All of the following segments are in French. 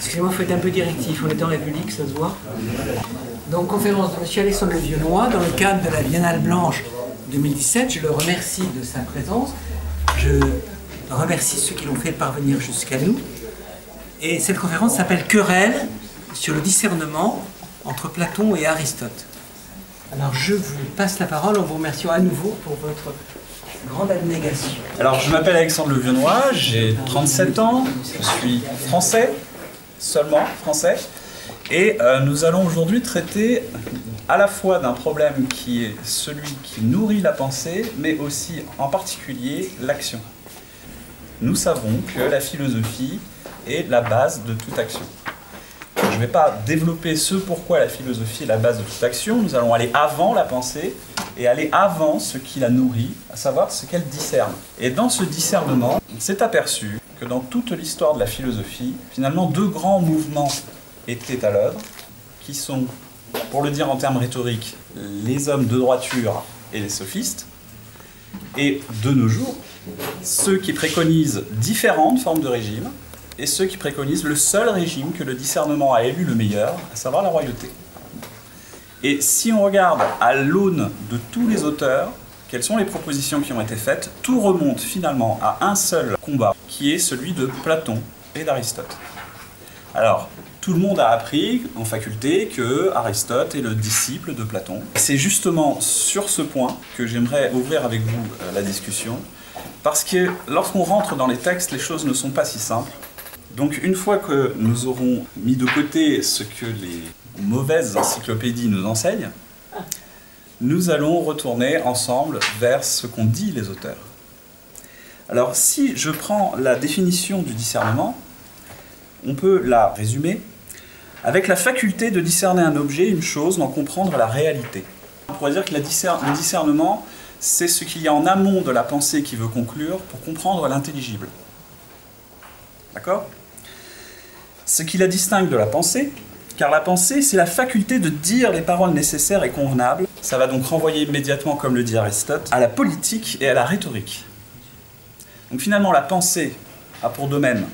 Excusez-moi, il faut être un peu directif, on est en République, ça se voit. Donc, conférence de M. Alexandre Levionnois dans le cadre de la Biennale Blanche 2017. Je le remercie de sa présence. Je remercie ceux qui l'ont fait parvenir jusqu'à nous. Et cette conférence s'appelle « Querelle sur le discernement entre Platon et Aristote ». Alors, je vous passe la parole en vous remerciant à nouveau pour votre grande abnégation. Alors, je m'appelle Alexandre Levionnois, j'ai 37 ans, je suis français, seulement français, et nous allons aujourd'hui traiter à la fois d'un problème qui est celui qui nourrit la pensée, mais aussi en particulier l'action. Nous savons que la philosophie est la base de toute action. Je ne vais pas développer ce pourquoi la philosophie est la base de toute action, nous allons aller avant la pensée et aller avant ce qui la nourrit, à savoir ce qu'elle discerne. Et dans ce discernement, on s'est aperçu que dans toute l'histoire de la philosophie, finalement deux grands mouvements étaient à l'œuvre, qui sont, pour le dire en termes rhétoriques, les hommes de droiture et les sophistes, et de nos jours, ceux qui préconisent différentes formes de régime, et ceux qui préconisent le seul régime que le discernement a élu le meilleur, à savoir la royauté. Et si on regarde à l'aune de tous les auteurs, quelles sont les propositions qui ont été faites, tout remonte finalement à un seul combat, qui est celui de Platon et d'Aristote. Alors, tout le monde a appris en faculté que Aristote est le disciple de Platon. C'est justement sur ce point que j'aimerais ouvrir avec vous la discussion, parce que lorsqu'on rentre dans les textes, les choses ne sont pas si simples. Donc une fois que nous aurons mis de côté ce que les mauvaises encyclopédies nous enseignent, nous allons retourner ensemble vers ce qu'ont dit les auteurs. Alors si je prends la définition du discernement, on peut la résumer avec la faculté de discerner un objet, une chose, d'en comprendre la réalité. On pourrait dire que le discernement, c'est ce qu'il y a en amont de la pensée qui veut conclure pour comprendre l'intelligible. D'accord ? Ce qui la distingue de la pensée, car la pensée, c'est la faculté de dire les paroles nécessaires et convenables. Ça va donc renvoyer immédiatement, comme le dit Aristote, à la politique et à la rhétorique. Donc finalement, la pensée a pour domaine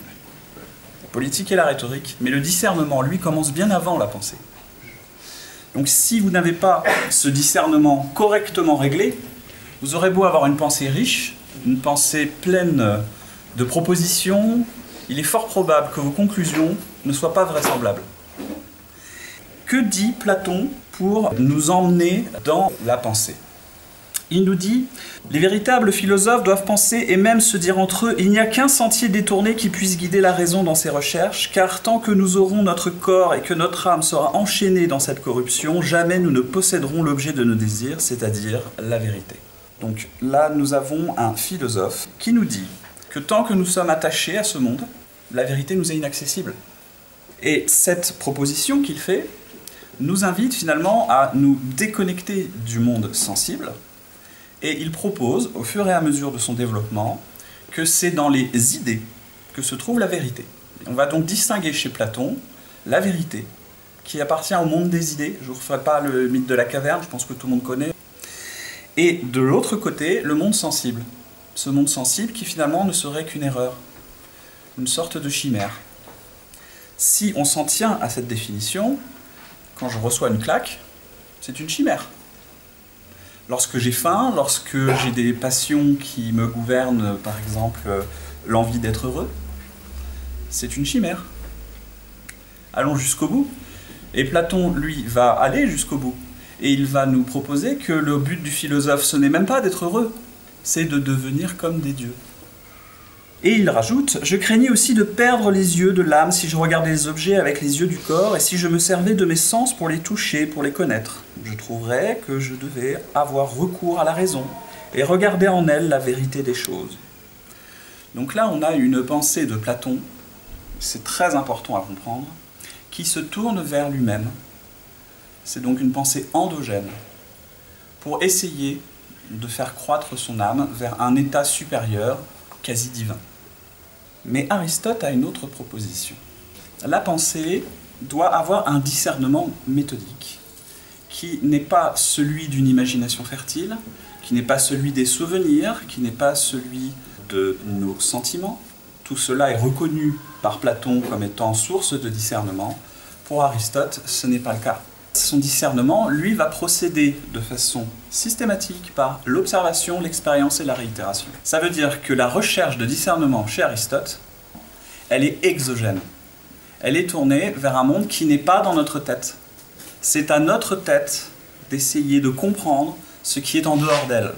la politique et la rhétorique, mais le discernement, lui, commence bien avant la pensée. Donc si vous n'avez pas ce discernement correctement réglé, vous aurez beau avoir une pensée riche, une pensée pleine de propositions, il est fort probable que vos conclusions ne soient pas vraisemblables. Que dit Platon pour nous emmener dans la pensée? Il nous dit « Les véritables philosophes doivent penser et même se dire entre eux, il n'y a qu'un sentier détourné qui puisse guider la raison dans ses recherches, car tant que nous aurons notre corps et que notre âme sera enchaînée dans cette corruption, jamais nous ne posséderons l'objet de nos désirs, c'est-à-dire la vérité. » Donc là, nous avons un philosophe qui nous dit que tant que nous sommes attachés à ce monde, la vérité nous est inaccessible. Et cette proposition qu'il fait nous invite finalement à nous déconnecter du monde sensible, et il propose, au fur et à mesure de son développement, que c'est dans les idées que se trouve la vérité. On va donc distinguer chez Platon la vérité, qui appartient au monde des idées. Je ne vous referai pas le mythe de la caverne, je pense que tout le monde connaît. Et de l'autre côté, le monde sensible. Ce monde sensible qui finalement ne serait qu'une erreur, une sorte de chimère. Si on s'en tient à cette définition, quand je reçois une claque, c'est une chimère. Lorsque j'ai faim, lorsque j'ai des passions qui me gouvernent, par exemple l'envie d'être heureux, c'est une chimère. Allons jusqu'au bout. Et Platon, lui, va aller jusqu'au bout. Et il va nous proposer que le but du philosophe, ce n'est même pas d'être heureux, c'est de devenir comme des dieux. Et il rajoute « Je craignais aussi de perdre les yeux de l'âme si je regardais les objets avec les yeux du corps et si je me servais de mes sens pour les toucher, pour les connaître. Je trouverais que je devais avoir recours à la raison et regarder en elle la vérité des choses. » Donc là, on a une pensée de Platon, c'est très important à comprendre, qui se tourne vers lui-même. C'est donc une pensée endogène pour essayer de faire croître son âme vers un état supérieur, quasi divin. Mais Aristote a une autre proposition. La pensée doit avoir un discernement méthodique, qui n'est pas celui d'une imagination fertile, qui n'est pas celui des souvenirs, qui n'est pas celui de nos sentiments, tout cela est reconnu par Platon comme étant source de discernement. Pour Aristote, ce n'est pas le cas. Son discernement, lui, va procéder de façon systématique par l'observation, l'expérience et la réitération. Ça veut dire que la recherche de discernement chez Aristote, elle est exogène. Elle est tournée vers un monde qui n'est pas dans notre tête. C'est à notre tête d'essayer de comprendre ce qui est en dehors d'elle.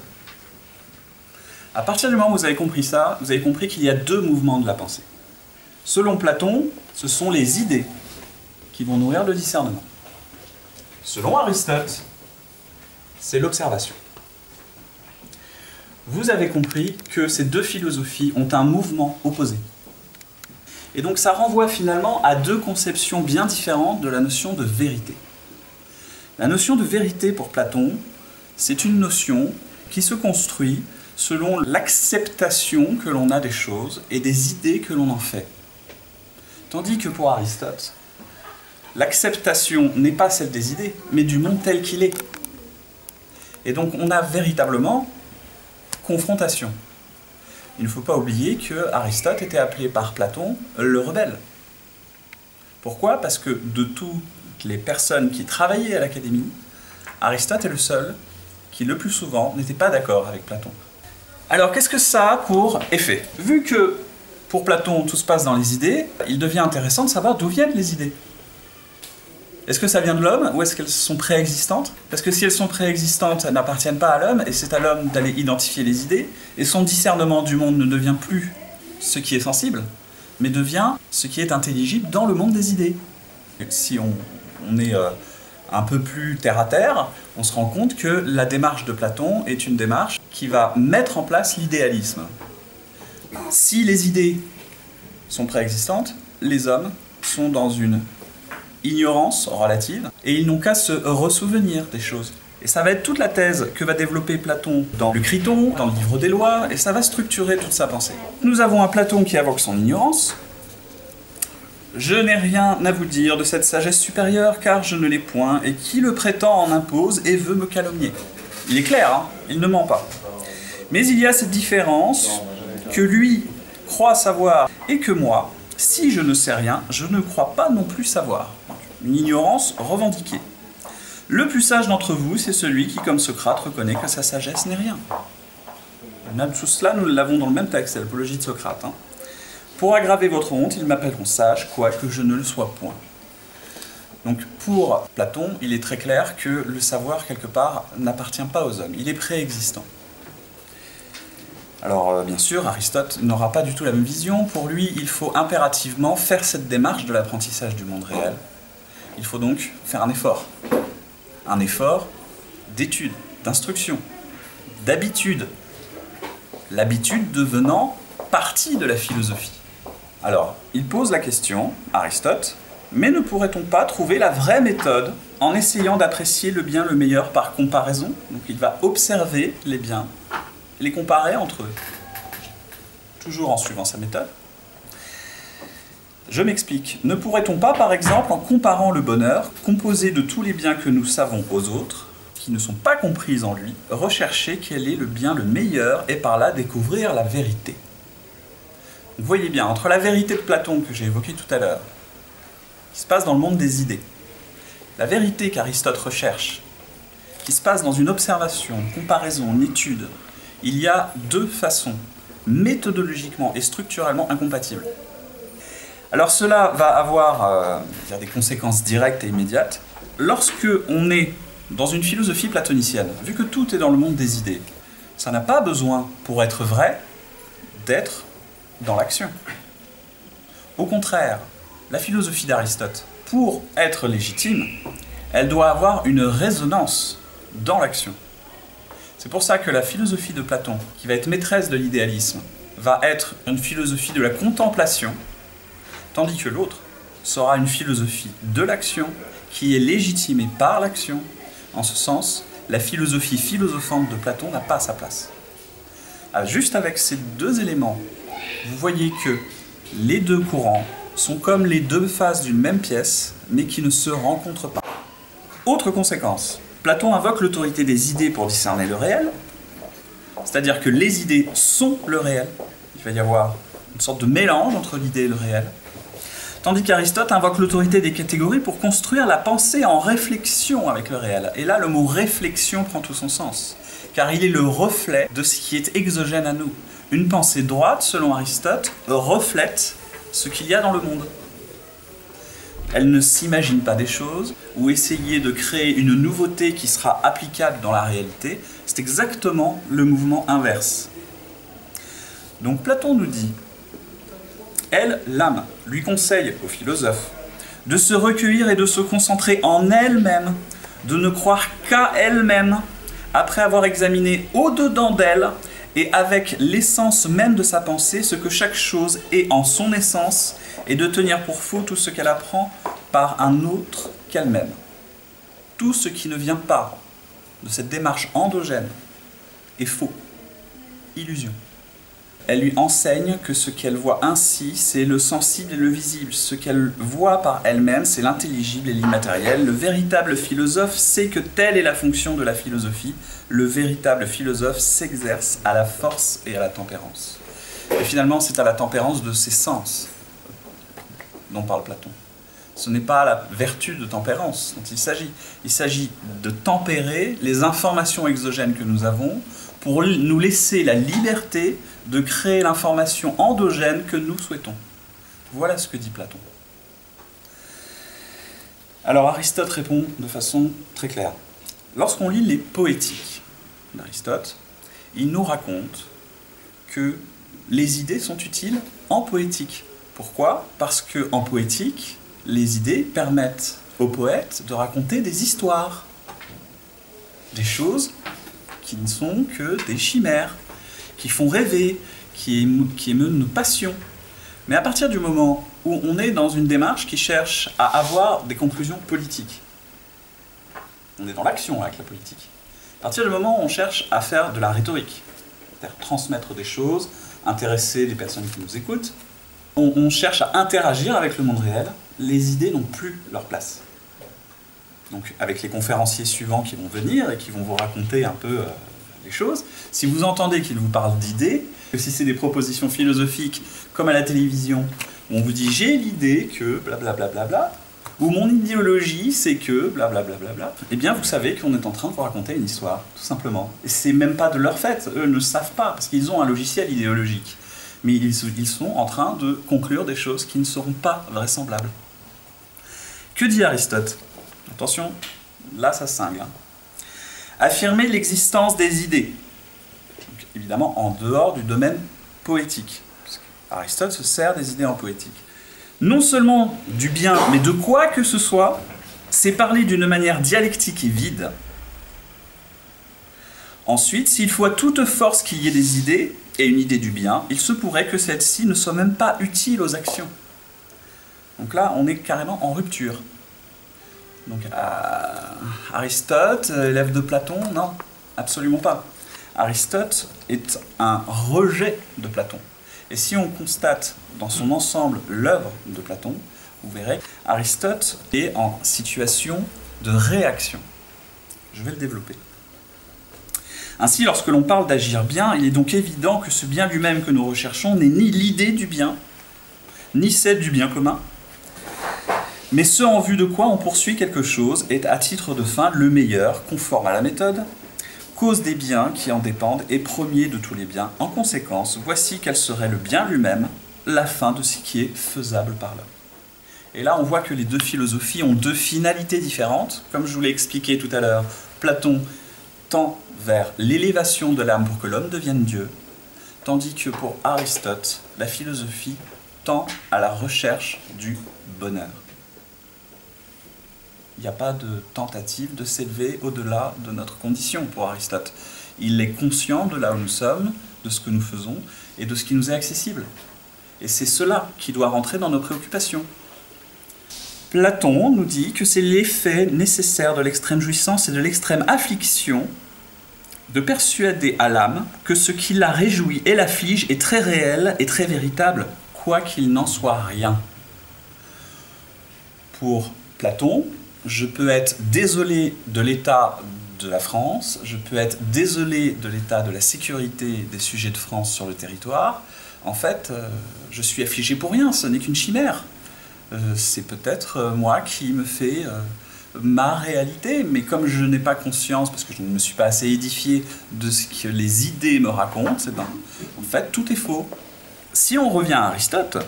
À partir du moment où vous avez compris ça, vous avez compris qu'il y a deux mouvements de la pensée. Selon Platon, ce sont les idées qui vont nourrir le discernement. Selon Aristote, c'est l'observation. Vous avez compris que ces deux philosophies ont un mouvement opposé. Et donc ça renvoie finalement à deux conceptions bien différentes de la notion de vérité. La notion de vérité pour Platon, c'est une notion qui se construit selon l'acceptation que l'on a des choses et des idées que l'on en fait. Tandis que pour Aristote, l'acceptation n'est pas celle des idées, mais du monde tel qu'il est. Et donc on a véritablement confrontation. Il ne faut pas oublier que Aristote était appelé par Platon le rebelle. Pourquoi? Parce que de toutes les personnes qui travaillaient à l'Académie, Aristote est le seul qui, le plus souvent, n'était pas d'accord avec Platon. Alors, qu'est-ce que ça a pour effet? Vu que, pour Platon, tout se passe dans les idées, il devient intéressant de savoir d'où viennent les idées. Est-ce que ça vient de l'homme ou est-ce qu'elles sont préexistantes? Parce que si elles sont préexistantes, elles n'appartiennent pas à l'homme, et c'est à l'homme d'aller identifier les idées, et son discernement du monde ne devient plus ce qui est sensible, mais devient ce qui est intelligible dans le monde des idées. Si on est un peu plus terre à terre, on se rend compte que la démarche de Platon est une démarche qui va mettre en place l'idéalisme. Si les idées sont préexistantes, les hommes sont dans une ignorance relative, et ils n'ont qu'à se ressouvenir des choses. Et ça va être toute la thèse que va développer Platon dans le Criton, dans le livre des lois, et ça va structurer toute sa pensée. Nous avons un Platon qui invoque son ignorance. Je n'ai rien à vous dire de cette sagesse supérieure, car je ne l'ai point, et qui le prétend en impose et veut me calomnier. Il est clair, hein, il ne ment pas. Mais il y a cette différence que lui croit savoir et que moi, si je ne sais rien, je ne crois pas non plus savoir. Une ignorance revendiquée. Le plus sage d'entre vous, c'est celui qui, comme Socrate, reconnaît que sa sagesse n'est rien. Même tout cela, nous l'avons dans le même texte, c'est l'apologie de Socrate. Hein. Pour aggraver votre honte, ils m'appelleront sage, quoique je ne le sois point. Donc pour Platon, il est très clair que le savoir, quelque part, n'appartient pas aux hommes. Il est préexistant. Alors bien sûr, Aristote n'aura pas du tout la même vision. Pour lui, il faut impérativement faire cette démarche de l'apprentissage du monde réel. Il faut donc faire un effort d'étude, d'instruction, d'habitude. L'habitude devenant partie de la philosophie. Alors, il pose la question, Aristote, mais ne pourrait-on pas trouver la vraie méthode en essayant d'apprécier le bien le meilleur par comparaison? Donc il va observer les biens, les comparer entre eux, toujours en suivant sa méthode. Je m'explique. Ne pourrait-on pas, par exemple, en comparant le bonheur, composé de tous les biens que nous savons aux autres, qui ne sont pas comprises en lui, rechercher quel est le bien le meilleur et par là découvrir la vérité? Vous voyez bien, entre la vérité de Platon que j'ai évoquée tout à l'heure, qui se passe dans le monde des idées, la vérité qu'Aristote recherche, qui se passe dans une observation, une comparaison, une étude, il y a deux façons, méthodologiquement et structurellement incompatibles. Alors cela va avoir des conséquences directes et immédiates. Lorsque on est dans une philosophie platonicienne, vu que tout est dans le monde des idées, ça n'a pas besoin, pour être vrai, d'être dans l'action. Au contraire, la philosophie d'Aristote, pour être légitime, elle doit avoir une résonance dans l'action. C'est pour ça que la philosophie de Platon, qui va être maîtresse de l'idéalisme, va être une philosophie de la contemplation, tandis que l'autre sera une philosophie de l'action qui est légitimée par l'action. En ce sens, la philosophie philosophante de Platon n'a pas sa place. Alors, juste avec ces deux éléments, vous voyez que les deux courants sont comme les deux faces d'une même pièce, mais qui ne se rencontrent pas. Autre conséquence, Platon invoque l'autorité des idées pour discerner le réel, c'est-à-dire que les idées sont le réel. Il va y avoir une sorte de mélange entre l'idée et le réel. Tandis qu'Aristote invoque l'autorité des catégories pour construire la pensée en réflexion avec le réel. Et là, le mot réflexion prend tout son sens, car il est le reflet de ce qui est exogène à nous. Une pensée droite, selon Aristote, reflète ce qu'il y a dans le monde. Elle ne s'imagine pas des choses, ou essayer de créer une nouveauté qui sera applicable dans la réalité. C'est exactement le mouvement inverse. Donc Platon nous dit, elle, l'âme, lui conseille au philosophe de se recueillir et de se concentrer en elle-même, de ne croire qu'à elle-même, après avoir examiné au-dedans d'elle et avec l'essence même de sa pensée ce que chaque chose est en son essence, et de tenir pour faux tout ce qu'elle apprend par un autre qu'elle-même. Tout ce qui ne vient pas de cette démarche endogène est faux, illusion. Elle lui enseigne que ce qu'elle voit ainsi, c'est le sensible et le visible. Ce qu'elle voit par elle-même, c'est l'intelligible et l'immatériel. Le véritable philosophe sait que telle est la fonction de la philosophie. Le véritable philosophe s'exerce à la force et à la tempérance. Et finalement, c'est à la tempérance de ses sens dont parle Platon. Ce n'est pas la vertu de tempérance dont il s'agit. Il s'agit de tempérer les informations exogènes que nous avons pour nous laisser la liberté de créer l'information endogène que nous souhaitons. Voilà ce que dit Platon. Alors Aristote répond de façon très claire. Lorsqu'on lit les poétiques d'Aristote, il nous raconte que les idées sont utiles en poétique. Pourquoi ? Parce qu'en poétique, les idées permettent aux poètes de raconter des histoires, des choses qui ne sont que des chimères, qui font rêver, qui émeuvent nos passions. Mais à partir du moment où on est dans une démarche qui cherche à avoir des conclusions politiques, on est dans l'action avec la politique. À partir du moment où on cherche à faire de la rhétorique, c'est-à-dire transmettre des choses, intéresser les personnes qui nous écoutent, on cherche à interagir avec le monde réel, les idées n'ont plus leur place. Donc avec les conférenciers suivants qui vont venir et qui vont vous raconter un peu les choses, si vous entendez qu'ils vous parlent d'idées, que si c'est des propositions philosophiques comme à la télévision, où on vous dit j'ai l'idée que blablabla, bla bla bla, ou mon idéologie c'est que blablabla, bla bla bla, eh bien vous savez qu'on est en train de vous raconter une histoire, tout simplement. Et c'est même pas de leur fait, eux ne savent pas, parce qu'ils ont un logiciel idéologique. Mais ils sont en train de conclure des choses qui ne seront pas vraisemblables. Que dit Aristote ? Attention, là ça cingle. Affirmer l'existence des idées. Donc, évidemment en dehors du domaine poétique. Aristote se sert des idées en poétique. Non seulement du bien, mais de quoi que ce soit, c'est parler d'une manière dialectique et vide. Ensuite, s'il faut à toute force qu'il y ait des idées, et une idée du bien, il se pourrait que celle-ci ne soit même pas utile aux actions. Donc là, on est carrément en rupture. Donc Aristote, élève de Platon, non, absolument pas. Aristote est un rejet de Platon. Et si on constate dans son ensemble l'œuvre de Platon, vous verrez, Aristote est en situation de réaction. Je vais le développer. Ainsi, lorsque l'on parle d'agir bien, il est donc évident que ce bien lui-même que nous recherchons n'est ni l'idée du bien, ni celle du bien commun, mais ce en vue de quoi on poursuit quelque chose est à titre de fin le meilleur, conforme à la méthode, cause des biens qui en dépendent et premier de tous les biens. En conséquence, voici quel serait le bien lui-même, la fin de ce qui est faisable par l'homme. Et là, on voit que les deux philosophies ont deux finalités différentes. Comme je vous l'ai expliqué tout à l'heure, Platon tend vers l'élévation de l'âme pour que l'homme devienne Dieu, tandis que pour Aristote, la philosophie tend à la recherche du bonheur. Il n'y a pas de tentative de s'élever au-delà de notre condition pour Aristote. Il est conscient de là où nous sommes, de ce que nous faisons et de ce qui nous est accessible. Et c'est cela qui doit rentrer dans nos préoccupations. Platon nous dit que c'est l'effet nécessaire de l'extrême jouissance et de l'extrême affliction de persuader à l'âme que ce qui la réjouit et l'afflige est très réel et très véritable, quoi qu'il n'en soit rien. Pour Platon, je peux être désolé de l'état de la France, je peux être désolé de l'état de la sécurité des sujets de France sur le territoire. en fait, je suis affligé pour rien, ce n'est qu'une chimère. C'est peut-être moi qui me fais ma réalité, mais comme je n'ai pas conscience, parce que je ne me suis pas assez édifié de ce que les idées me racontent, eh ben, en fait, tout est faux. Si on revient à Aristote,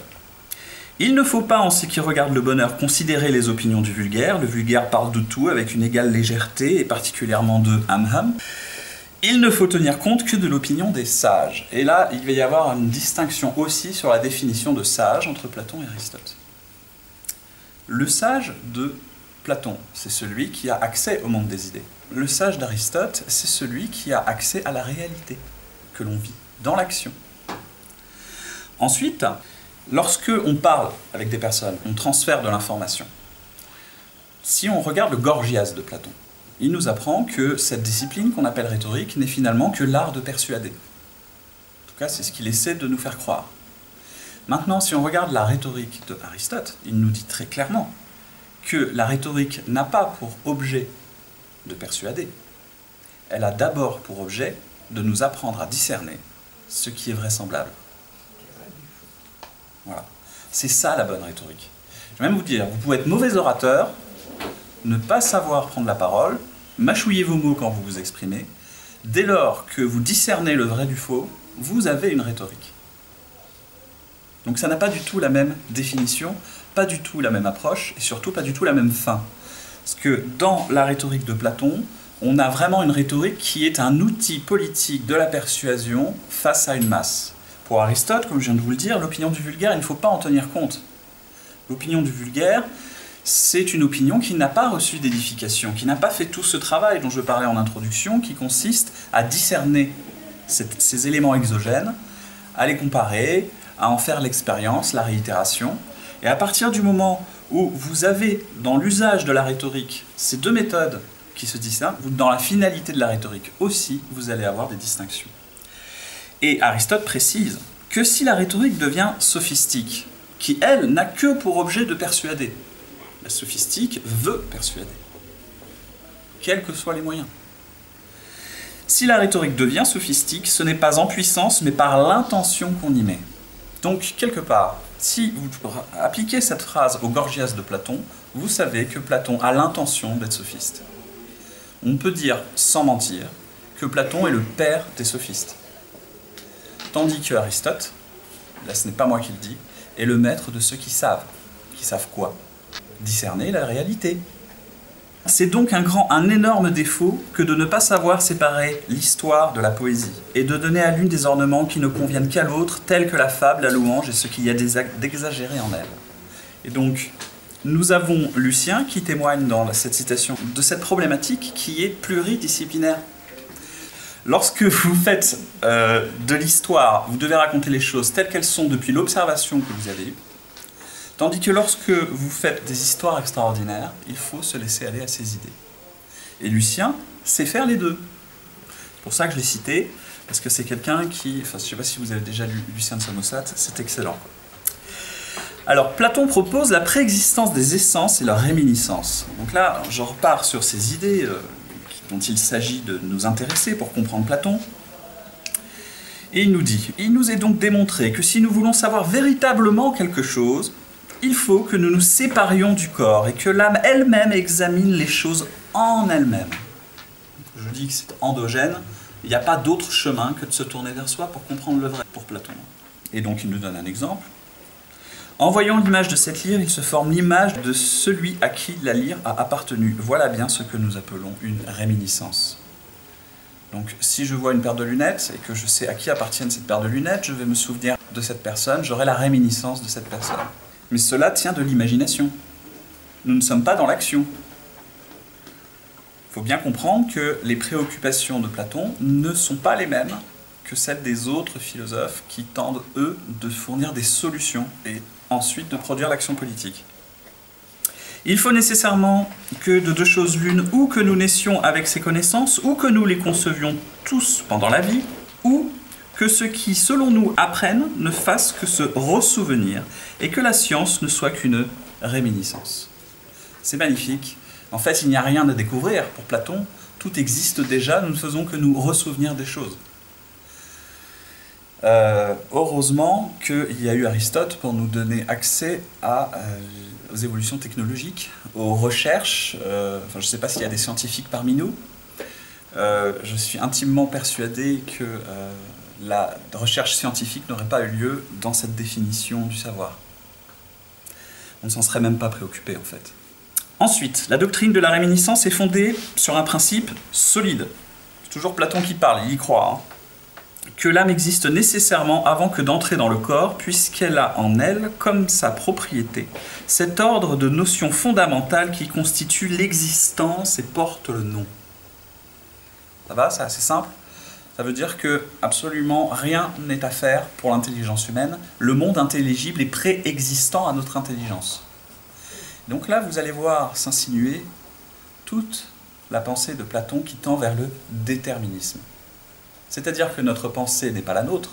il ne faut pas, en ce qui regarde le bonheur, considérer les opinions du vulgaire. Le vulgaire parle de tout avec une égale légèreté, et particulièrement de ham-ham. Il ne faut tenir compte que de l'opinion des sages. Et là, il va y avoir une distinction aussi sur la définition de sage entre Platon et Aristote. Le sage de Platon, c'est celui qui a accès au monde des idées. Le sage d'Aristote, c'est celui qui a accès à la réalité que l'on vit, dans l'action. Ensuite, lorsque on parle avec des personnes, on transfère de l'information. Si on regarde le Gorgias de Platon, il nous apprend que cette discipline qu'on appelle rhétorique n'est finalement que l'art de persuader. En tout cas, c'est ce qu'il essaie de nous faire croire. Maintenant, si on regarde la rhétorique de Aristote, il nous dit très clairement que la rhétorique n'a pas pour objet de persuader. Elle a d'abord pour objet de nous apprendre à discerner ce qui est vraisemblable. Voilà. C'est ça la bonne rhétorique. Je vais même vous dire, vous pouvez être mauvais orateur, ne pas savoir prendre la parole, mâchouiller vos mots quand vous vous exprimez. Dès lors que vous discernez le vrai du faux, vous avez une rhétorique. Donc ça n'a pas du tout la même définition, pas du tout la même approche, et surtout pas du tout la même fin. Parce que dans la rhétorique de Platon, on a vraiment une rhétorique qui est un outil politique de la persuasion face à une masse. Pour Aristote, comme je viens de vous le dire, l'opinion du vulgaire, il ne faut pas en tenir compte. L'opinion du vulgaire, c'est une opinion qui n'a pas reçu d'édification, qui n'a pas fait tout ce travail dont je parlais en introduction, qui consiste à discerner ces éléments exogènes, à les comparer, à en faire l'expérience, la réitération. Et à partir du moment où vous avez dans l'usage de la rhétorique ces deux méthodes qui se distinguent, dans la finalité de la rhétorique aussi, vous allez avoir des distinctions. Et Aristote précise que si la rhétorique devient sophistique, qui, elle, n'a que pour objet de persuader, la sophistique veut persuader, quels que soient les moyens. Si la rhétorique devient sophistique, ce n'est pas en puissance, mais par l'intention qu'on y met. Donc, quelque part, si vous appliquez cette phrase au Gorgias de Platon, vous savez que Platon a l'intention d'être sophiste. On peut dire, sans mentir, que Platon est le père des sophistes. Tandis que Aristote, là ce n'est pas moi qui le dis, est le maître de ceux qui savent. Qui savent quoi? Discerner la réalité. C'est donc un énorme défaut que de ne pas savoir séparer l'histoire de la poésie et de donner à l'une des ornements qui ne conviennent qu'à l'autre, tels que la fable, la louange et ce qu'il y a d'exagéré en elle. Et donc, nous avons Lucien qui témoigne dans cette citation de cette problématique qui est pluridisciplinaire. Lorsque vous faites de l'histoire, vous devez raconter les choses telles qu'elles sont depuis l'observation que vous avez eue, tandis que lorsque vous faites des histoires extraordinaires, il faut se laisser aller à ses idées. Et Lucien sait faire les deux. C'est pour ça que je l'ai cité, parce que c'est quelqu'un qui... Enfin, je ne sais pas si vous avez déjà lu Lucien de Samosate, c'est excellent. Alors, Platon propose la préexistence des essences et leur réminiscence. Donc là, je repars sur ces idées dont il s'agit de nous intéresser pour comprendre Platon. Et il nous dit, il nous est donc démontré que si nous voulons savoir véritablement quelque chose, il faut que nous nous séparions du corps et que l'âme elle-même examine les choses en elle-même. Je dis que c'est endogène, il n'y a pas d'autre chemin que de se tourner vers soi pour comprendre le vrai pour Platon. Et donc il nous donne un exemple. En voyant l'image de cette lyre, il se forme l'image de celui à qui la lyre a appartenu. Voilà bien ce que nous appelons une réminiscence. Donc si je vois une paire de lunettes et que je sais à qui appartiennent cette paire de lunettes, je vais me souvenir de cette personne, j'aurai la réminiscence de cette personne. Mais cela tient de l'imagination. Nous ne sommes pas dans l'action. Il faut bien comprendre que les préoccupations de Platon ne sont pas les mêmes que celles des autres philosophes qui tendent, eux, de fournir des solutions et ensuite de produire l'action politique. Il faut nécessairement que de deux choses l'une, ou que nous naissions avec ces connaissances, ou que nous les concevions tous pendant la vie, ou que ceux qui, selon nous, apprennent ne fassent que se ressouvenir, et que la science ne soit qu'une réminiscence. C'est magnifique. En fait, il n'y a rien à découvrir pour Platon. Tout existe déjà, nous ne faisons que nous ressouvenir des choses. Heureusement qu'il y a eu Aristote pour nous donner accès aux évolutions technologiques, aux recherches. Je ne sais pas s'il y a des scientifiques parmi nous. Je suis intimement persuadé que la recherche scientifique n'aurait pas eu lieu dans cette définition du savoir. On ne s'en serait même pas préoccupé en fait. Ensuite, la doctrine de la réminiscence est fondée sur un principe solide. C'est toujours Platon qui parle, il y croit. Que l'âme existe nécessairement avant que d'entrer dans le corps, puisqu'elle a en elle, comme sa propriété, cet ordre de notions fondamentales qui constitue l'existence et porte le nom. Ça va, c'est assez simple. Ça veut dire que absolument rien n'est à faire pour l'intelligence humaine. Le monde intelligible est préexistant à notre intelligence. Donc là, vous allez voir s'insinuer toute la pensée de Platon qui tend vers le déterminisme. C'est-à-dire que notre pensée n'est pas la nôtre,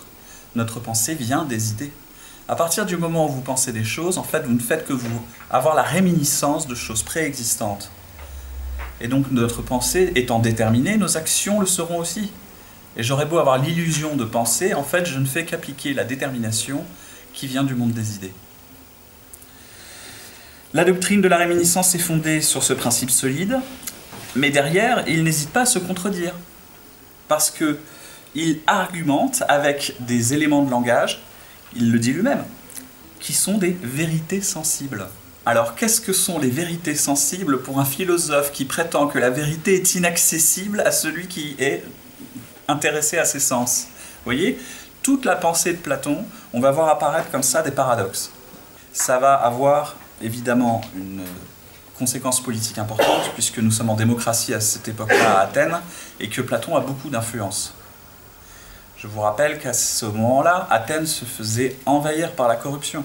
notre pensée vient des idées. À partir du moment où vous pensez des choses, en fait, vous ne faites que avoir la réminiscence de choses préexistantes. Et donc notre pensée étant déterminée, nos actions le seront aussi. Et j'aurais beau avoir l'illusion de penser, en fait, je ne fais qu'appliquer la détermination qui vient du monde des idées. La doctrine de la réminiscence est fondée sur ce principe solide, mais derrière, il n'hésite pas à se contredire. Parce qu'il argumente avec des éléments de langage, il le dit lui-même, qui sont des vérités sensibles. Alors, qu'est-ce que sont les vérités sensibles pour un philosophe qui prétend que la vérité est inaccessible à celui qui est intéressé à ses sens? Vous voyez, toute la pensée de Platon, on va voir apparaître comme ça des paradoxes. Ça va avoir évidemment une conséquence politique importante, puisque nous sommes en démocratie à cette époque-là à Athènes, et que Platon a beaucoup d'influence. Je vous rappelle qu'à ce moment-là, Athènes se faisait envahir par la corruption.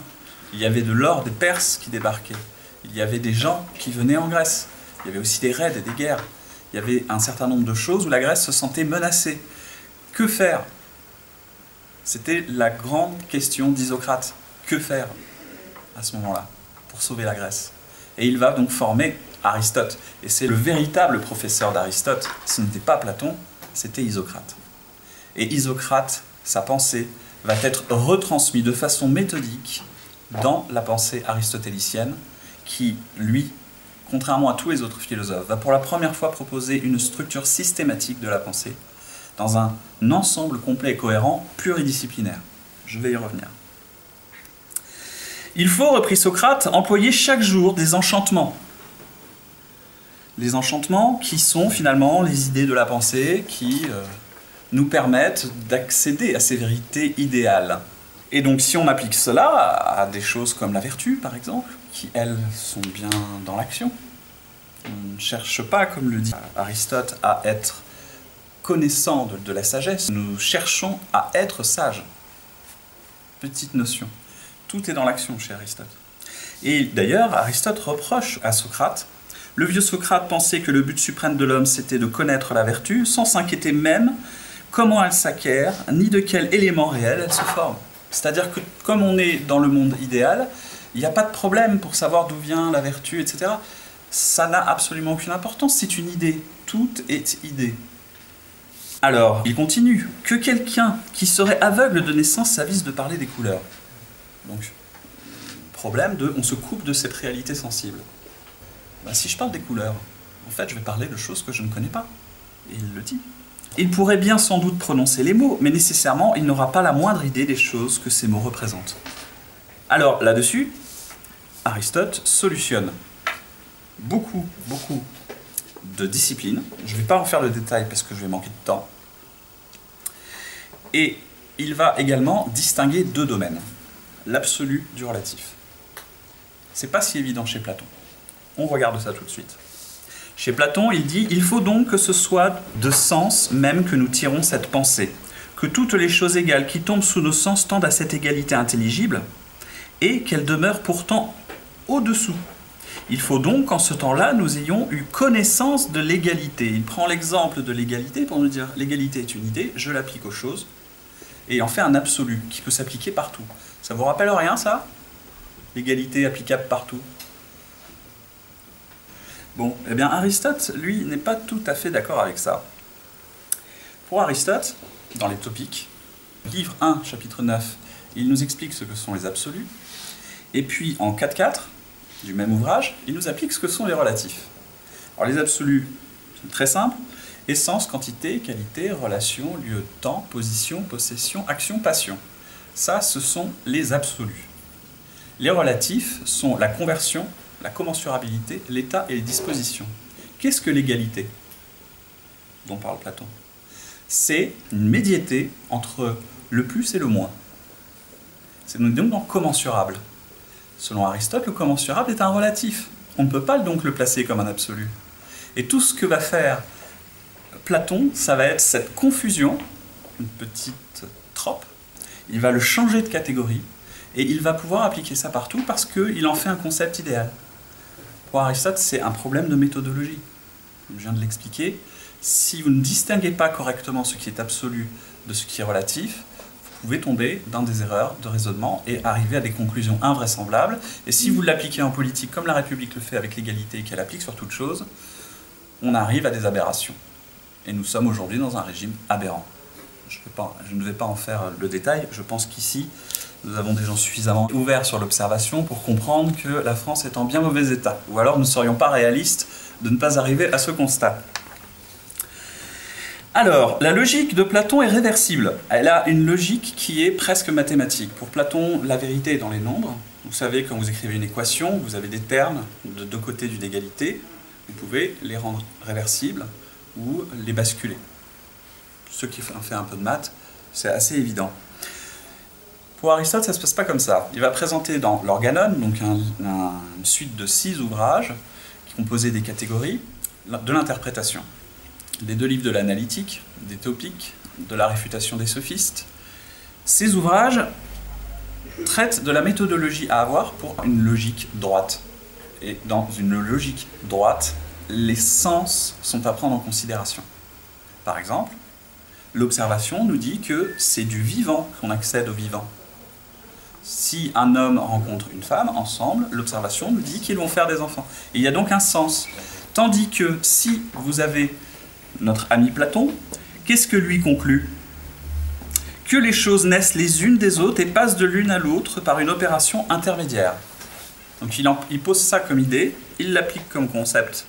Il y avait de l'or des Perses qui débarquaient. Il y avait des gens qui venaient en Grèce. Il y avait aussi des raids et des guerres. Il y avait un certain nombre de choses où la Grèce se sentait menacée. Que faire? C'était la grande question d'Isocrate. Que faire à ce moment-là pour sauver la Grèce? Et il va donc former Aristote. Et c'est le véritable professeur d'Aristote. Ce n'était pas Platon, c'était Isocrate. Et Isocrate, sa pensée, va être retransmise de façon méthodique dans la pensée aristotélicienne, qui, lui, contrairement à tous les autres philosophes, va pour la première fois proposer une structure systématique de la pensée, dans un ensemble complet et cohérent, pluridisciplinaire. Je vais y revenir. Il faut, reprit Socrate, employer chaque jour des enchantements. Les enchantements qui sont finalement les idées de la pensée qui nous permettent d'accéder à ces vérités idéales. Et donc si on applique cela à des choses comme la vertu, par exemple, qui, elles, sont bien dans l'action, on ne cherche pas, comme le dit Aristote, à être connaissant de la sagesse, nous cherchons à être sages. Petite notion. Tout est dans l'action chez Aristote. Et d'ailleurs, Aristote reproche à Socrate, le vieux Socrate pensait que le but suprême de l'homme c'était de connaître la vertu, sans s'inquiéter même comment elle s'acquiert, ni de quel élément réel elle se forme. C'est-à-dire que comme on est dans le monde idéal, il n'y a pas de problème pour savoir d'où vient la vertu, etc. Ça n'a absolument aucune importance, c'est une idée. Tout est idée. Alors, il continue. Que quelqu'un qui serait aveugle de naissance s'avise de parler des couleurs. Donc, problème de, on se coupe de cette réalité sensible. Ben, si je parle des couleurs, en fait, je vais parler de choses que je ne connais pas. Et il le dit. Il pourrait bien sans doute prononcer les mots, mais nécessairement, il n'aura pas la moindre idée des choses que ces mots représentent. Alors, là-dessus, Aristote solutionne beaucoup de disciplines. Je ne vais pas en faire le détail parce que je vais manquer de temps. Et il va également distinguer deux domaines. L'absolu du relatif. C'est pas si évident chez Platon. On regarde ça tout de suite. Chez Platon, il dit « Il faut donc que ce soit de sens même que nous tirons cette pensée, que toutes les choses égales qui tombent sous nos sens tendent à cette égalité intelligible, et qu'elles demeurent pourtant au-dessous. Il faut donc qu'en ce temps-là, nous ayons eu connaissance de l'égalité. » Il prend l'exemple de l'égalité pour nous dire « L'égalité est une idée, je l'applique aux choses, et il en fait un absolu qui peut s'appliquer partout. » Ça vous rappelle rien, ça? L'égalité applicable partout. Bon, eh bien Aristote, lui, n'est pas tout à fait d'accord avec ça. Pour Aristote, dans les topiques, Livre 1, chapitre 9, il nous explique ce que sont les absolus. Et puis en 4.4 du même ouvrage, il nous applique ce que sont les relatifs. Alors les absolus, c'est très simple. Essence, quantité, qualité, relation, lieu, temps, position, possession, action, passion. Ça, ce sont les absolus. Les relatifs sont la conversion, la commensurabilité, l'état et les dispositions. Qu'est-ce que l'égalité dont parle Platon? C'est une médiété entre le plus et le moins. C'est donc commensurable. Selon Aristote, le commensurable est un relatif. On ne peut pas donc le placer comme un absolu. Et tout ce que va faire Platon, ça va être cette confusion, une petite trope. Il va le changer de catégorie et il va pouvoir appliquer ça partout parce qu'il en fait un concept idéal. Pour Aristote, c'est un problème de méthodologie. Je viens de l'expliquer. Si vous ne distinguez pas correctement ce qui est absolu de ce qui est relatif, vous pouvez tomber dans des erreurs de raisonnement et arriver à des conclusions invraisemblables. Et si vous l'appliquez en politique comme la République le fait avec l'égalité et qu'elle applique sur toute chose, on arrive à des aberrations. Et nous sommes aujourd'hui dans un régime aberrant. Je ne vais pas en faire le détail. Je pense qu'ici, nous avons des gens suffisamment ouverts sur l'observation pour comprendre que la France est en bien mauvais état. Ou alors nous ne serions pas réalistes de ne pas arriver à ce constat. Alors, la logique de Platon est réversible. Elle a une logique qui est presque mathématique. Pour Platon, la vérité est dans les nombres. Vous savez, quand vous écrivez une équation, vous avez des termes de deux côtés d'une égalité. Vous pouvez les rendre réversibles ou les basculer. Ceux qui ont fait un peu de maths, c'est assez évident. Pour Aristote, ça ne se passe pas comme ça. Il va présenter dans l'Organon, donc une suite de 6 ouvrages qui composaient des catégories de l'interprétation. Les 2 livres de l'analytique, des topiques, de la réfutation des sophistes. Ces ouvrages traitent de la méthodologie à avoir pour une logique droite. Et dans une logique droite, les sens sont à prendre en considération. Par exemple, l'observation nous dit que c'est du vivant qu'on accède au vivant. Si un homme rencontre une femme, ensemble, l'observation nous dit qu'ils vont faire des enfants. Et il y a donc un sens. Tandis que si vous avez notre ami Platon, qu'est-ce que lui conclut? Que les choses naissent les unes des autres et passent de l'une à l'autre par une opération intermédiaire. Donc il pose ça comme idée, il l'applique comme concept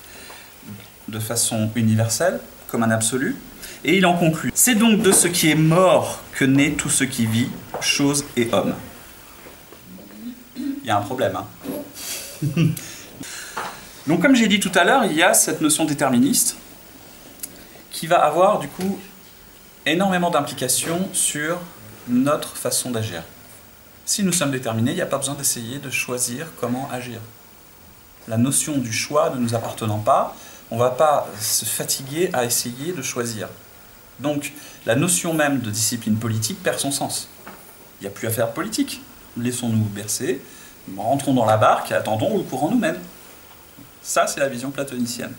de façon universelle, comme un absolu, et il en conclut. C'est donc de ce qui est mort que naît tout ce qui vit, chose et homme. Il y a un problème, hein. Donc comme j'ai dit tout à l'heure, il y a cette notion déterministe qui va avoir du coup énormément d'implications sur notre façon d'agir. Si nous sommes déterminés, il n'y a pas besoin d'essayer de choisir comment agir. La notion du choix ne nous appartenant pas, on ne va pas se fatiguer à essayer de choisir. Donc la notion même de discipline politique perd son sens. Il n'y a plus à faire politique. Laissons-nous bercer, rentrons dans la barque et attendons le courant nous-mêmes. Ça, c'est la vision platonicienne.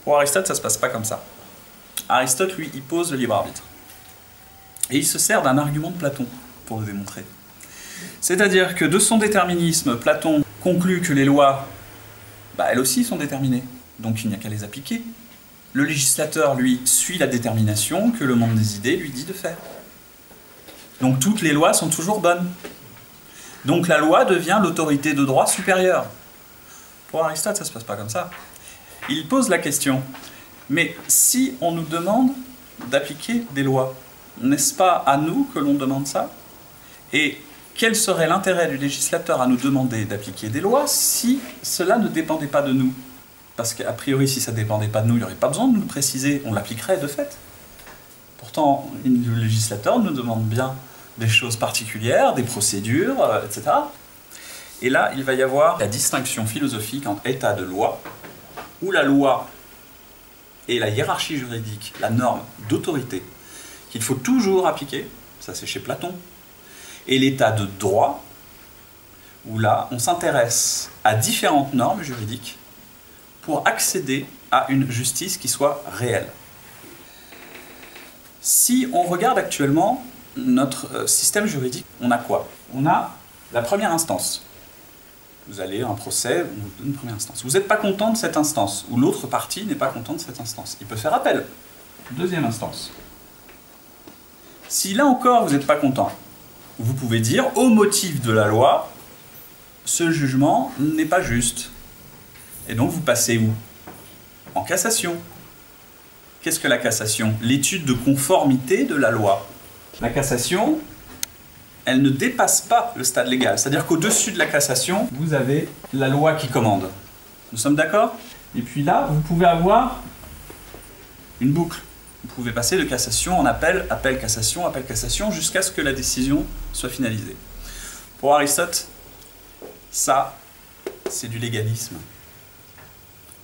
Pour Aristote, ça ne se passe pas comme ça. Aristote, lui, il pose le libre arbitre. Et il se sert d'un argument de Platon pour le démontrer. C'est-à-dire que de son déterminisme, Platon conclut que les lois, elles aussi sont déterminées, donc il n'y a qu'à les appliquer. Le législateur, lui, suit la détermination que le monde des idées lui dit de faire. Donc toutes les lois sont toujours bonnes. Donc la loi devient l'autorité de droit supérieure. Pour Aristote, ça ne se passe pas comme ça. Il pose la question, mais si on nous demande d'appliquer des lois, n'est-ce pas à nous que l'on demande ça? Et quel serait l'intérêt du législateur à nous demander d'appliquer des lois si cela ne dépendait pas de nous? Parce qu'a priori, si ça ne dépendait pas de nous, il n'y aurait pas besoin de nous le préciser, on l'appliquerait de fait. Pourtant, le législateur nous demande bien des choses particulières, des procédures, etc. Et là, il va y avoir la distinction philosophique entre état de loi, où la loi est la hiérarchie juridique, la norme d'autorité, qu'il faut toujours appliquer, ça c'est chez Platon, et l'état de droit, où là, on s'intéresse à différentes normes juridiques pour accéder à une justice qui soit réelle. Si on regarde actuellement notre système juridique, on a quoi? On a la première instance. Vous allez à un procès, on vous donne une première instance. Vous n'êtes pas content de cette instance, ou l'autre partie n'est pas content de cette instance. Il peut faire appel. Deuxième instance. Si là encore vous n'êtes pas content, vous pouvez dire au motif de la loi, ce jugement n'est pas juste. Et donc vous passez où? En cassation. Qu'est-ce que la cassation? L'étude de conformité de la loi. La cassation, elle ne dépasse pas le stade légal. C'est-à-dire qu'au-dessus de la cassation, vous avez la loi qui commande. Nous sommes d'accord? Et puis là, vous pouvez avoir une boucle. Vous pouvez passer de cassation en appel, appel, cassation, jusqu'à ce que la décision soit finalisée. Pour Aristote, ça, c'est du légalisme.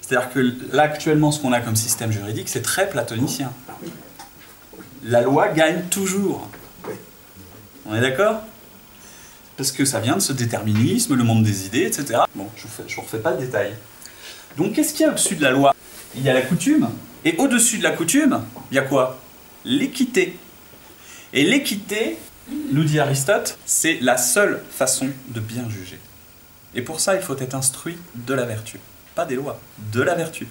C'est-à-dire que là, actuellement, ce qu'on a comme système juridique, c'est très platonicien. La loi gagne toujours. On est d'accord? Parce que ça vient de ce déterminisme, le monde des idées, etc. Bon, je ne vous refais pas le détail. Donc, qu'est-ce qu'il y a au-dessus de la loi? Il y a la coutume. Et au-dessus de la coutume, il y a quoi? L'équité. Et l'équité, nous dit Aristote, c'est la seule façon de bien juger. Et pour ça, il faut être instruit de la vertu. Pas des lois, de la vertu.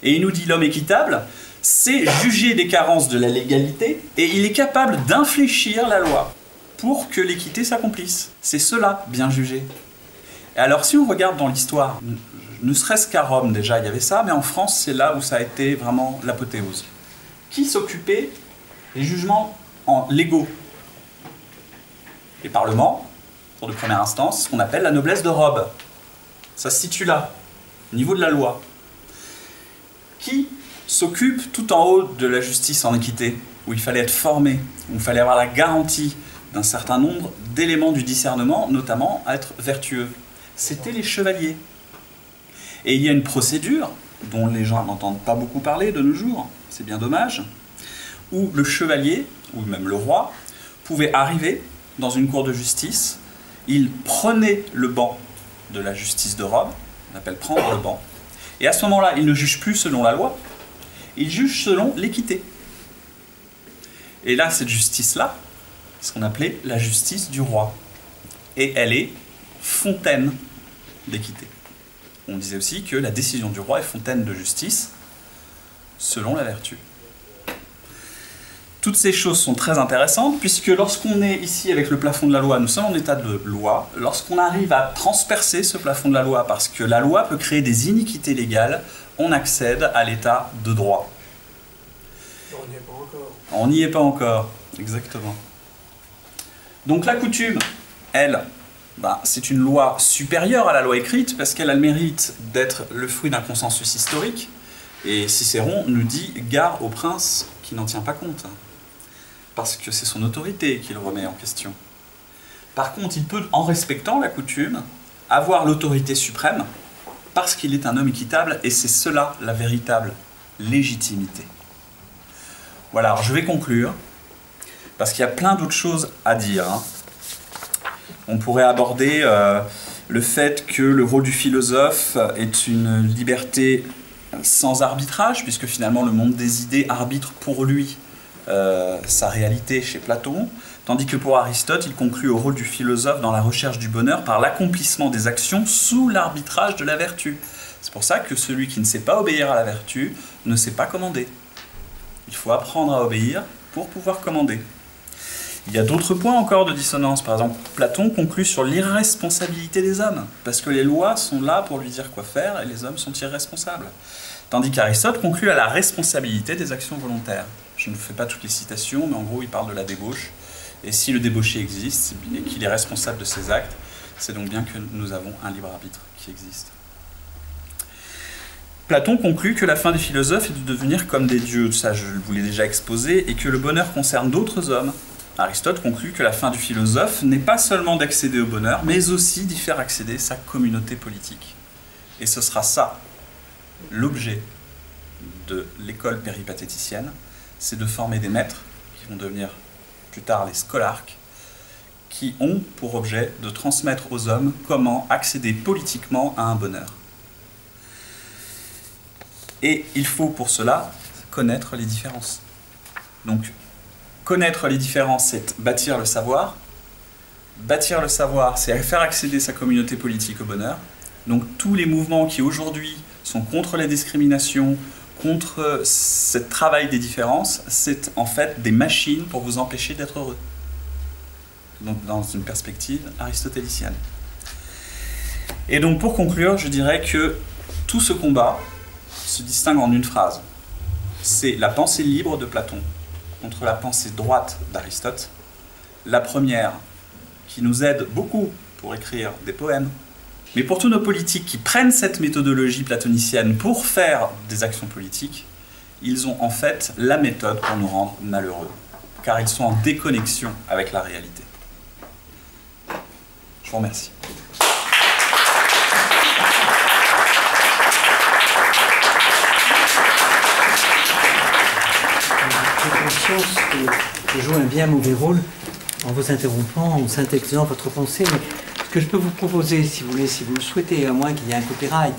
Et il nous dit l'homme équitable, c'est juger des carences de la légalité, et il est capable d'infléchir la loi pour que l'équité s'accomplisse. C'est cela, bien juger. Et alors si on regarde dans l'histoire, ne serait-ce qu'à Rome déjà, il y avait ça, mais en France, c'est là où ça a été vraiment l'apothéose. Qui s'occupait des jugements légaux? Les parlements, pour de première instance, ce qu'on appelle la noblesse de robe. Ça se situe là, au niveau de la loi. Qui s'occupe tout en haut de la justice en équité, où il fallait être formé, où il fallait avoir la garantie d'un certain nombre d'éléments du discernement, notamment être vertueux? C'était les chevaliers. Et il y a une procédure, dont les gens n'entendent pas beaucoup parler de nos jours, c'est bien dommage, où le chevalier, ou même le roi, pouvait arriver dans une cour de justice, il prenait le banc de la justice de Rome, on appelle prendre le banc, et à ce moment-là, il ne juge plus selon la loi, il juge selon l'équité. Et là, cette justice-là, c'est ce qu'on appelait la justice du roi. Et elle est fontaine d'équité. On disait aussi que la décision du roi est fontaine de justice, selon la vertu. Toutes ces choses sont très intéressantes, puisque lorsqu'on est ici avec le plafond de la loi, nous sommes en état de loi. Lorsqu'on arrive à transpercer ce plafond de la loi, parce que la loi peut créer des iniquités légales, on accède à l'état de droit. On n'y est pas encore. On n'y est pas encore, exactement. Donc la coutume, elle, c'est une loi supérieure à la loi écrite, parce qu'elle a le mérite d'être le fruit d'un consensus historique. Et Cicéron nous dit « gare au prince qui n'en tient pas compte », parce que c'est son autorité qu'il remet en question. Par contre, il peut, en respectant la coutume, avoir l'autorité suprême, parce qu'il est un homme équitable, et c'est cela la véritable légitimité. Voilà, alors je vais conclure, parce qu'il y a plein d'autres choses à dire. On pourrait aborder le fait que le rôle du philosophe est une liberté sans arbitrage, puisque finalement le monde des idées arbitre pour lui sa réalité chez Platon, tandis que pour Aristote, il conclut au rôle du philosophe dans la recherche du bonheur par l'accomplissement des actions sous l'arbitrage de la vertu. C'est pour ça que celui qui ne sait pas obéir à la vertu ne sait pas commander. Il faut apprendre à obéir pour pouvoir commander. Il y a d'autres points encore de dissonance. Par exemple, Platon conclut sur l'irresponsabilité des hommes, parce que les lois sont là pour lui dire quoi faire et les hommes sont irresponsables. Tandis qu'Aristote conclut à la responsabilité des actions volontaires. Je ne fais pas toutes les citations, mais en gros, il parle de la débauche. Et si le débauché existe et qu'il est responsable de ses actes, c'est donc bien que nous avons un libre arbitre qui existe. Platon conclut que la fin des philosophes est de devenir comme des dieux, ça je vous l'ai déjà exposé, et que le bonheur concerne d'autres hommes. Aristote conclut que la fin du philosophe n'est pas seulement d'accéder au bonheur, mais aussi d'y faire accéder sa communauté politique. Et ce sera ça, l'objet de l'école péripatéticienne, c'est de former des maîtres, qui vont devenir plus tard les scholarques, qui ont pour objet de transmettre aux hommes comment accéder politiquement à un bonheur. Et il faut pour cela connaître les différences. Donc, connaître les différences, c'est bâtir le savoir. Bâtir le savoir, c'est faire accéder sa communauté politique au bonheur. Donc tous les mouvements qui aujourd'hui sont contre la discrimination, contre ce travail des différences, c'est en fait des machines pour vous empêcher d'être heureux. Donc dans une perspective aristotélicienne. Et donc pour conclure, je dirais que tout ce combat se distingue en une phrase. C'est la pensée libre de Platon contre la pensée droite d'Aristote. La première qui nous aide beaucoup pour écrire des poèmes. Mais pour tous nos politiques qui prennent cette méthodologie platonicienne pour faire des actions politiques, ils ont en fait la méthode pour nous rendre malheureux, car ils sont en déconnexion avec la réalité. Je vous remercie. J'ai conscience que je joue un bien mauvais rôle en vous interrompant, en synthétisant votre pensée, mais ce que je peux vous proposer, si vous voulez, si vous le souhaitez, à moins qu'il y ait un copyright,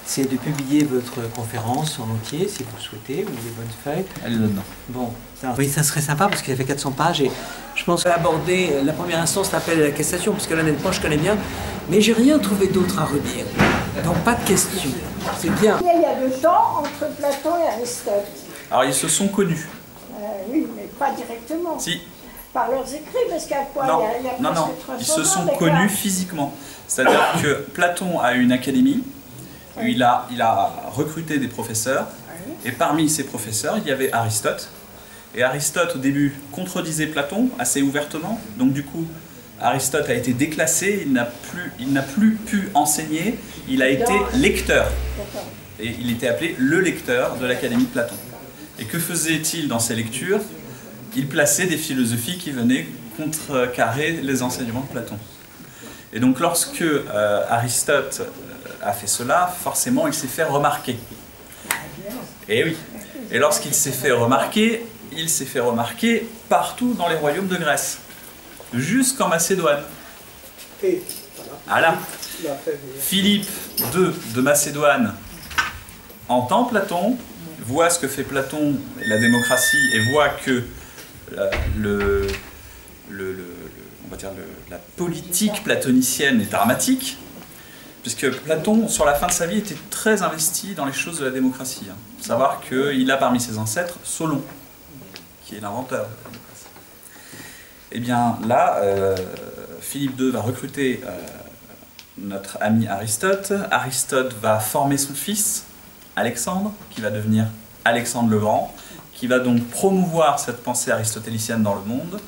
c'est de publier votre conférence en entier, si vous le souhaitez, ou les bonnes feuilles. Allez là-dedans. Bon, oui, ça serait sympa parce qu'il y avait 400 pages et je pense aborder la première instance, l'appel à la cassation, parce que l'année je connais bien, mais j'ai rien trouvé d'autre à redire. Donc pas de questions. C'est bien. Il y a 2 ans entre Platon et Aristote. Alors ils se sont connus. Oui, mais pas directement. Si. Par leurs écrits, parce qu'à quoi Non, il y a non, presque 300 ils se sont ans, connus physiquement. C'est-à-dire que Platon a une académie, où il a recruté des professeurs, et parmi ces professeurs, il y avait Aristote. Et Aristote, au début, contredisait Platon assez ouvertement, donc du coup, Aristote a été déclassé, il n'a plus pu enseigner, il a été lecteur. Et il était appelé le lecteur de l'Académie de Platon. Et que faisait-il dans ses lectures? Il plaçait des philosophies qui venaient contrecarrer les enseignements de Platon. Et donc lorsque Aristote a fait cela, forcément il s'est fait remarquer. Et oui. Et lorsqu'il s'est fait remarquer, il s'est fait remarquer partout dans les royaumes de Grèce, jusqu'en Macédoine. Voilà. Philippe II de Macédoine entend Platon, voit ce que fait Platon et la démocratie, et voit que la politique platonicienne est dramatique, puisque Platon, sur la fin de sa vie, était très investi dans les choses de la démocratie. Il faut savoir qu'il a parmi ses ancêtres Solon, qui est l'inventeur de la démocratie. Et bien là, Philippe II va recruter notre ami Aristote. Aristote va former son fils, Alexandre, qui va devenir Alexandre le Grand, qui va donc promouvoir cette pensée aristotélicienne dans le monde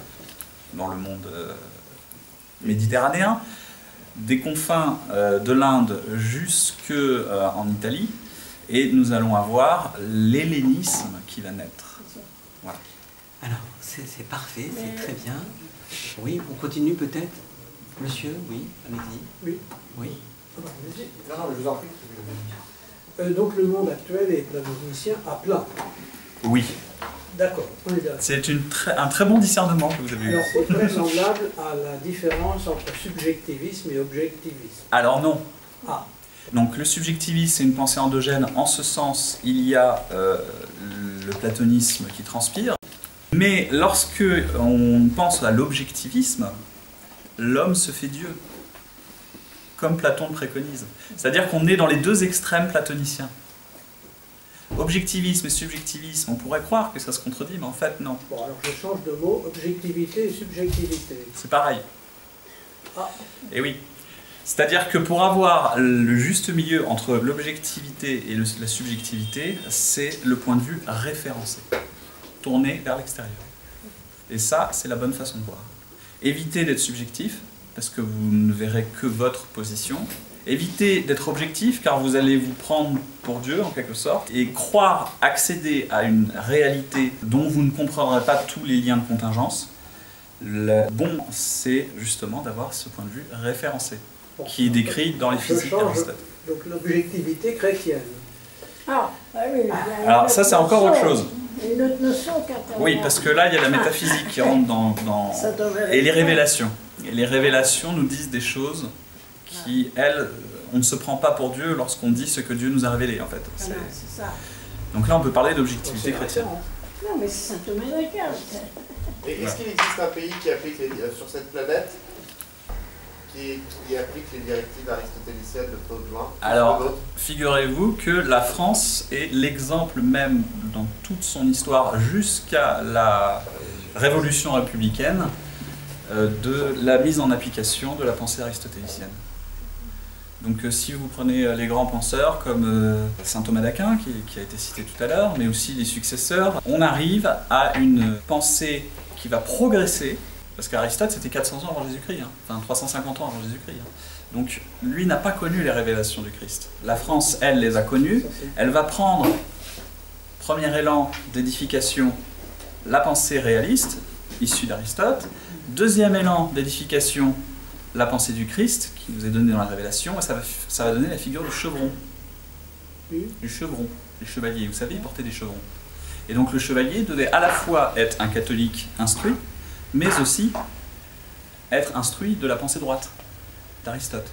méditerranéen, des confins de l'Inde jusqu'en Italie, et nous allons avoir l'hellénisme qui va naître. Voilà. Alors, c'est parfait, c'est très bien. Oui, on continue peut-être? Monsieur, oui, allez-y. Oui. Oui. Non, je vous en prie. Donc le monde actuel est platonicien à plat. Oui. D'accord, on est d'accord. C'est un très bon discernement que vous avez eu. Alors c'est très semblable à la différence entre subjectivisme et objectivisme. Alors non. Ah. Donc le subjectivisme, c'est une pensée endogène. En ce sens, il y a le platonisme qui transpire. Mais lorsque on pense à l'objectivisme, l'homme se fait Dieu, comme Platon le préconise. C'est-à-dire qu'on est dans les deux extrêmes platoniciens. Objectivisme et subjectivisme, on pourrait croire que ça se contredit, mais en fait non. Bon, alors je change de mot, objectivité et subjectivité. C'est pareil. Ah. Et oui. C'est-à-dire que pour avoir le juste milieu entre l'objectivité et la subjectivité, c'est le point de vue référencé, tourné vers l'extérieur. Et ça, c'est la bonne façon de voir. Évitez d'être subjectif, parce que vous ne verrez que votre position. Évitez d'être objectif, car vous allez vous prendre pour Dieu, en quelque sorte, et croire accéder à une réalité dont vous ne comprendrez pas tous les liens de contingence. Le bon, c'est justement d'avoir ce point de vue référencé, qui est décrit dans les physiques d'Aristote. Donc l'objectivité chrétienne. Ah, oui. Alors ça, c'est encore autre chose. Une autre notion qu'intérieure. Oui, parce que là, il y a la métaphysique qui rentre dans... Et les révélations. Et les révélations nous disent des choses qui, elles, on ne se prend pas pour Dieu lorsqu'on dit ce que Dieu nous a révélé, en fait. C'est ça. Donc là, on peut parler d'objectivité chrétienne. Non, mais c'est Saint-Thomas-d'Aquin. Et est-ce qu'il existe un pays qui applique sur cette planète qui applique les directives aristotéliciennes de Claude Join? Alors, figurez-vous que la France est l'exemple même dans toute son histoire jusqu'à la Révolution républicaine de la mise en application de la pensée aristotélicienne. Donc si vous prenez les grands penseurs comme saint Thomas d'Aquin, qui a été cité tout à l'heure, mais aussi les successeurs, on arrive à une pensée qui va progresser, parce qu'Aristote c'était 400 ans avant Jésus-Christ, hein, enfin 350 ans avant Jésus-Christ. Hein. Donc lui n'a pas connu les révélations du Christ. La France, elle, les a connues. Elle va prendre, premier élan d'édification, la pensée réaliste, issue d'Aristote. Deuxième élan d'édification, la pensée du Christ, qui nous est donnée dans la Révélation, et ça va donner la figure du chevron. Du chevron, les chevaliers. Vous savez, ils portaient des chevrons. Et donc le chevalier devait à la fois être un catholique instruit, mais aussi être instruit de la pensée droite d'Aristote.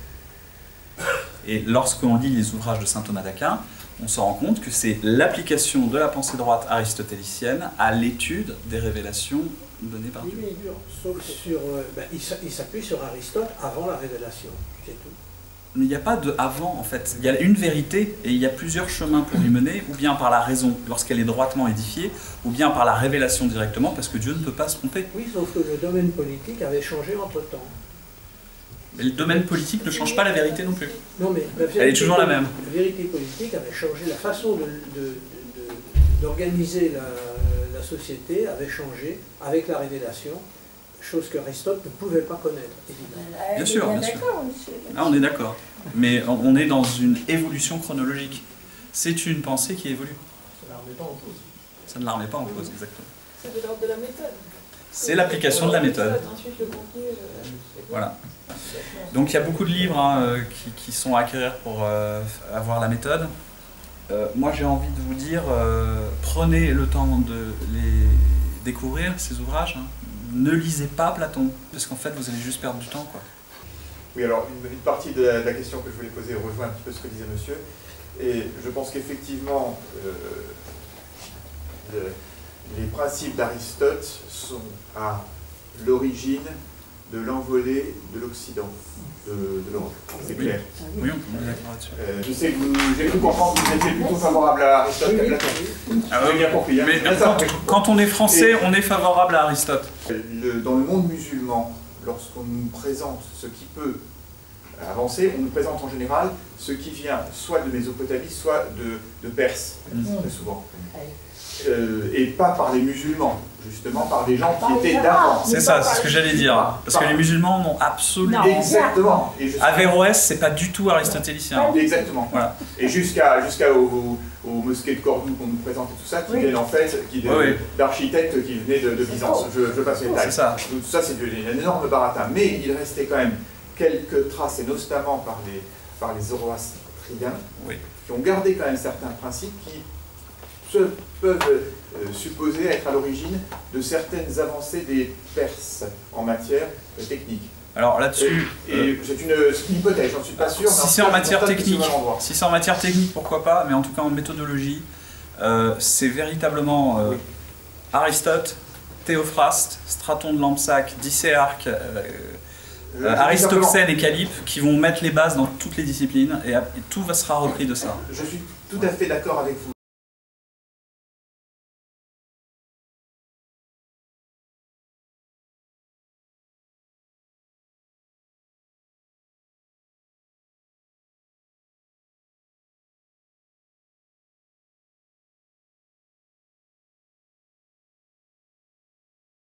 Et lorsqu'on lit les ouvrages de saint Thomas d'Aquin, on se rend compte que c'est l'application de la pensée droite aristotélicienne à l'étude des révélations données par Dieu. Oui, sauf sur, il s'appuie sur Aristote avant la révélation, c'est tout. Mais il n'y a pas de avant, en fait. Il y a une vérité et il y a plusieurs chemins pour y mener, ou bien par la raison, lorsqu'elle est droitement édifiée, ou bien par la révélation directement, parce que Dieu ne peut pas se tromper. Oui, sauf que le domaine politique avait changé entre-temps. Mais le domaine politique ne change pas la vérité non plus. Non, mais elle est toujours la même. La vérité politique avait changé, la façon d'organiser la société avait changé avec la révélation, chose qu'Aristote ne pouvait pas connaître, évidemment. Bien sûr, bien sûr. Monsieur. Là, on est d'accord. Mais on est dans une évolution chronologique. C'est une pensée qui évolue. Ça ne la remet pas en cause. Ça ne la remet pas en cause, exactement. C'est de l'ordre de la méthode. C'est l'application de la méthode. Ensuite, le contenu. Voilà. Donc il y a beaucoup de livres hein, qui sont à acquérir pour avoir la méthode. Moi j'ai envie de vous dire, prenez le temps de les découvrir, ces ouvrages. Hein. Ne lisez pas Platon, parce qu'en fait vous allez juste perdre du temps, quoi. Oui, alors une partie de la question que je voulais poser rejoint un petit peu ce que disait monsieur. Et je pense qu'effectivement, les principes d'Aristote sont à l'origine de l'envolée de l'Occident, de l'Europe. C'est clair. Oui, on peut être d'accord là-dessus. Je sais que j'ai cru comprendre que vous étiez plutôt favorable à Aristote qu'à Platon. J'ai bien compris. Hein. Mais quand on est français, on est favorable à Aristote. Dans le monde musulman, lorsqu'on nous présente ce qui peut avancer, on nous présente en général ce qui vient soit de Mésopotamie, soit de Perse, très souvent. Et pas par les musulmans, justement par des gens qui étaient d'avant. C'est ça, c'est ce que j'allais dire. Parce que les musulmans n'ont absolument... Exactement. Averroès, c'est pas du tout aristotélicien. Exactement. Voilà. Et jusqu'aux mosquées de Cordoue qu'on nous présente et tout ça, qui viennent en fait d'architectes qui venaient de Byzance. Je passe les détails. C'est ça. Donc ça, c'est un énorme baratin. Mais il restait quand même quelques traces, et notamment par les zoroastriens, qui ont gardé quand même certains principes qui peuvent supposer être à l'origine de certaines avancées des Perses en matière technique. Alors là-dessus... c'est une hypothèse, j'en suis pas sûr. Si c'est en matière technique, pourquoi pas, mais en tout cas en méthodologie, c'est véritablement Aristote, Théophraste, Straton de Lampsaque, Dicéarque, Aristoxène et Calype qui vont mettre les bases dans toutes les disciplines et tout sera repris de ça. Je suis tout à fait d'accord avec vous.